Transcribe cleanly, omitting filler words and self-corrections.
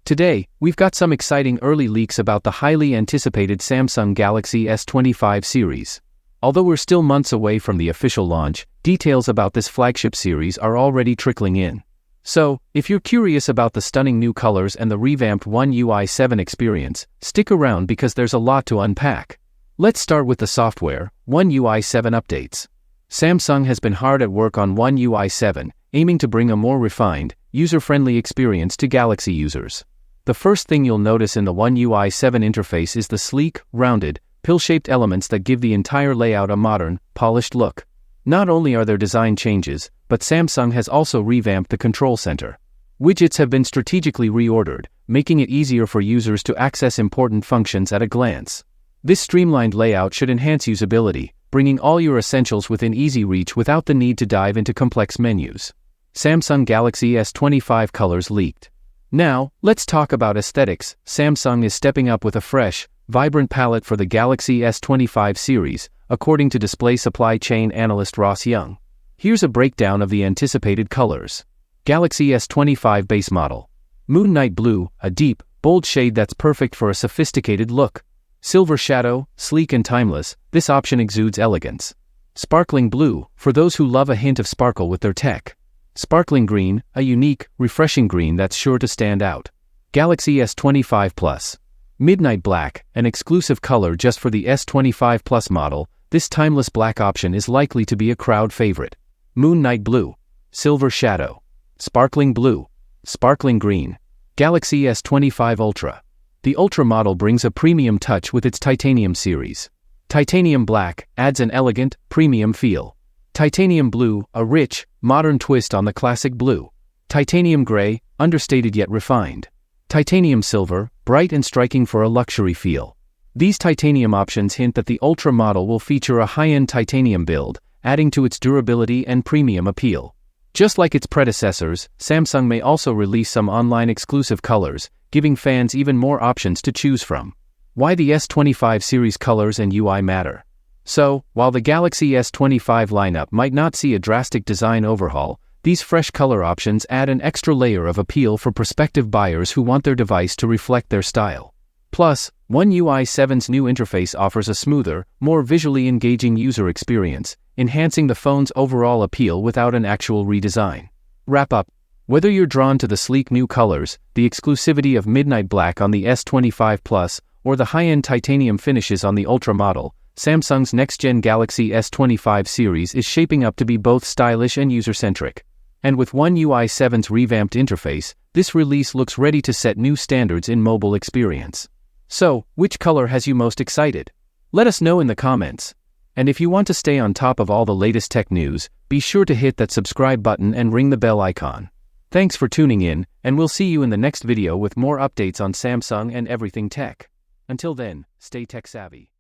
Today, we've got some exciting early leaks about the highly anticipated Samsung Galaxy S25 series. Although we're still months away from the official launch, details about this flagship series are already trickling in. So, if you're curious about the stunning new colors and the revamped One UI 7 experience, stick around because there's a lot to unpack. Let's start with the software. One UI 7 updates. Samsung has been hard at work on One UI 7, aiming to bring a more refined, user-friendly experience to Galaxy users. The first thing you'll notice in the One UI 7 interface is the sleek, rounded, pill-shaped elements that give the entire layout a modern, polished look. Not only are there design changes, but Samsung has also revamped the control center. Widgets have been strategically reordered, making it easier for users to access important functions at a glance. This streamlined layout should enhance usability, bringing all your essentials within easy reach without the need to dive into complex menus. Samsung Galaxy S25 colors leaked. Now, let's talk about aesthetics. Samsung is stepping up with a fresh, vibrant palette for the Galaxy S25 series, according to display supply chain analyst Ross Young. Here's a breakdown of the anticipated colors. Galaxy S25 base model. Moonlight Blue, a deep, bold shade that's perfect for a sophisticated look. Silver Shadow, sleek and timeless, this option exudes elegance. Sparkling Blue, for those who love a hint of sparkle with their tech. Sparkling Green, a unique, refreshing green that's sure to stand out. Galaxy S25 Plus. Midnight Black, an exclusive color just for the S25 Plus model, this timeless black option is likely to be a crowd favorite. Moonlight Blue. Silver Shadow. Sparkling Blue. Sparkling Green. Galaxy S25 Ultra. The Ultra model brings a premium touch with its Titanium series. Titanium Black adds an elegant, premium feel. Titanium Blue, a rich, modern twist on the classic blue. Titanium Gray, understated yet refined. Titanium Silver, bright and striking for a luxury feel. These titanium options hint that the Ultra model will feature a high-end titanium build, adding to its durability and premium appeal. Just like its predecessors, Samsung may also release some online exclusive colors, giving fans even more options to choose from. Why the S25 series colors and UI matter? So, while the Galaxy S25 lineup might not see a drastic design overhaul, these fresh color options add an extra layer of appeal for prospective buyers who want their device to reflect their style. Plus, One UI 7's new interface offers a smoother, more visually engaging user experience, enhancing the phone's overall appeal without an actual redesign. Wrap up. Whether you're drawn to the sleek new colors, the exclusivity of Midnight Black on the S25 Plus, or the high-end titanium finishes on the Ultra model, Samsung's next-gen Galaxy S25 series is shaping up to be both stylish and user-centric. And with One UI 7's revamped interface, this release looks ready to set new standards in mobile experience. So, which color has you most excited? Let us know in the comments. And if you want to stay on top of all the latest tech news, be sure to hit that subscribe button and ring the bell icon. Thanks for tuning in, and we'll see you in the next video with more updates on Samsung and everything tech. Until then, stay tech savvy.